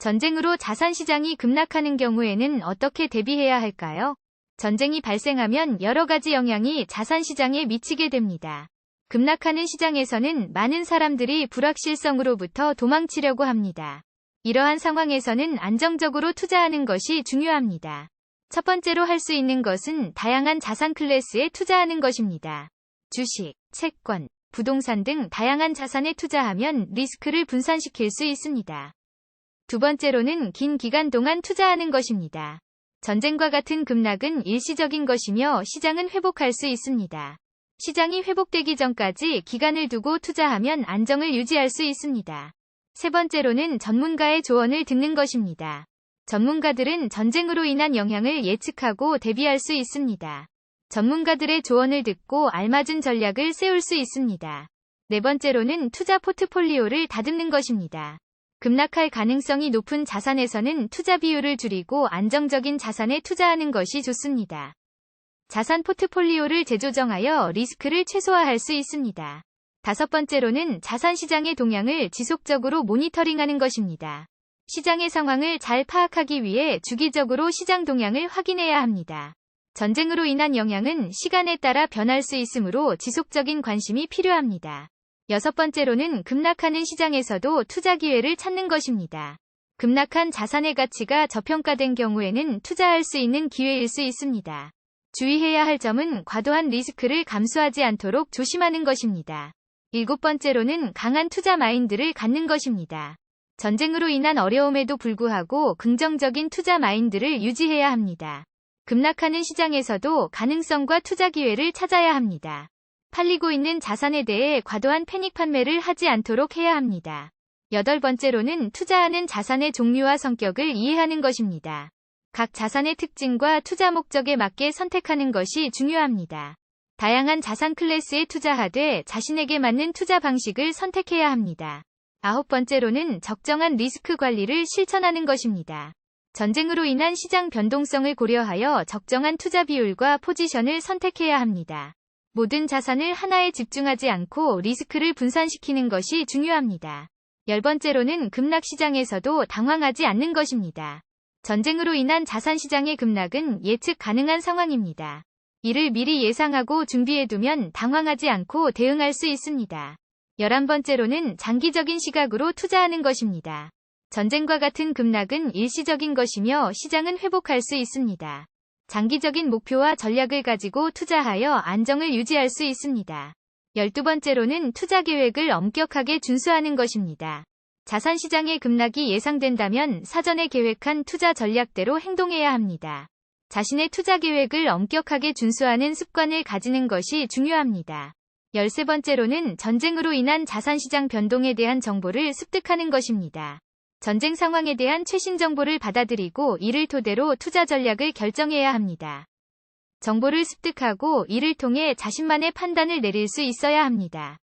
전쟁으로 자산 시장이 급락하는 경우에는 어떻게 대비해야 할까요? 전쟁이 발생하면 여러 가지 영향이 자산 시장에 미치게 됩니다. 급락하는 시장에서는 많은 사람들이 불확실성으로부터 도망치려고 합니다. 이러한 상황에서는 안정적으로 투자하는 것이 중요합니다. 첫 번째로 할 수 있는 것은 다양한 자산 클래스에 투자하는 것입니다. 주식, 채권, 부동산 등 다양한 자산에 투자하면 리스크를 분산시킬 수 있습니다. 두 번째로는 긴 기간 동안 투자하는 것입니다. 전쟁과 같은 급락은 일시적인 것이며 시장은 회복할 수 있습니다. 시장이 회복되기 전까지 기간을 두고 투자하면 안정을 유지할 수 있습니다. 세 번째로는 전문가의 조언을 듣는 것입니다. 전문가들은 전쟁으로 인한 영향을 예측하고 대비할 수 있습니다. 전문가들의 조언을 듣고 알맞은 전략을 세울 수 있습니다. 네 번째로는 투자 포트폴리오를 다듬는 것입니다. 급락할 가능성이 높은 자산에서는 투자 비율을 줄이고 안정적인 자산에 투자하는 것이 좋습니다. 자산 포트폴리오를 재조정하여 리스크를 최소화할 수 있습니다. 다섯 번째로는 자산 시장의 동향을 지속적으로 모니터링하는 것입니다. 시장의 상황을 잘 파악하기 위해 주기적으로 시장 동향을 확인해야 합니다. 전쟁으로 인한 영향은 시간에 따라 변할 수 있으므로 지속적인 관심이 필요합니다. 여섯 번째로는 급락하는 시장에서도 투자 기회를 찾는 것입니다. 급락한 자산의 가치가 저평가된 경우에는 투자할 수 있는 기회일 수 있습니다. 주의해야 할 점은 과도한 리스크를 감수하지 않도록 조심하는 것입니다. 일곱 번째로는 강한 투자 마인드를 갖는 것입니다. 전쟁으로 인한 어려움에도 불구하고 긍정적인 투자 마인드를 유지해야 합니다. 급락하는 시장에서도 가능성과 투자 기회를 찾아야 합니다. 팔리고 있는 자산에 대해 과도한 패닉 판매를 하지 않도록 해야 합니다. 여덟 번째로는 투자하는 자산의 종류와 성격을 이해하는 것입니다. 각 자산의 특징과 투자 목적에 맞게 선택하는 것이 중요합니다. 다양한 자산 클래스에 투자하되 자신에게 맞는 투자 방식을 선택해야 합니다. 아홉 번째로는 적정한 리스크 관리를 실천하는 것입니다. 전쟁으로 인한 시장 변동성을 고려하여 적정한 투자 비율과 포지션을 선택해야 합니다. 모든 자산을 하나에 집중하지 않고 리스크를 분산시키는 것이 중요합니다. 열 번째로는 급락 시장에서도 당황하지 않는 것입니다. 전쟁으로 인한 자산 시장의 급락은 예측 가능한 상황입니다. 이를 미리 예상하고 준비해두면 당황하지 않고 대응할 수 있습니다. 11번째로는 장기적인 시각으로 투자하는 것입니다. 전쟁과 같은 급락은 일시적인 것이며 시장은 회복할 수 있습니다. 장기적인 목표와 전략을 가지고 투자하여 안정을 유지할 수 있습니다. 12번째로는 투자 계획을 엄격하게 준수하는 것입니다. 자산 시장의 급락이 예상된다면 사전에 계획한 투자 전략대로 행동해야 합니다. 자신의 투자 계획을 엄격하게 준수하는 습관을 가지는 것이 중요합니다. 13번째로는 전쟁으로 인한 자산 시장 변동에 대한 정보를 습득하는 것입니다. 전쟁 상황에 대한 최신 정보를 받아들이고 이를 토대로 투자 전략을 결정해야 합니다. 정보를 습득하고 이를 통해 자신만의 판단을 내릴 수 있어야 합니다.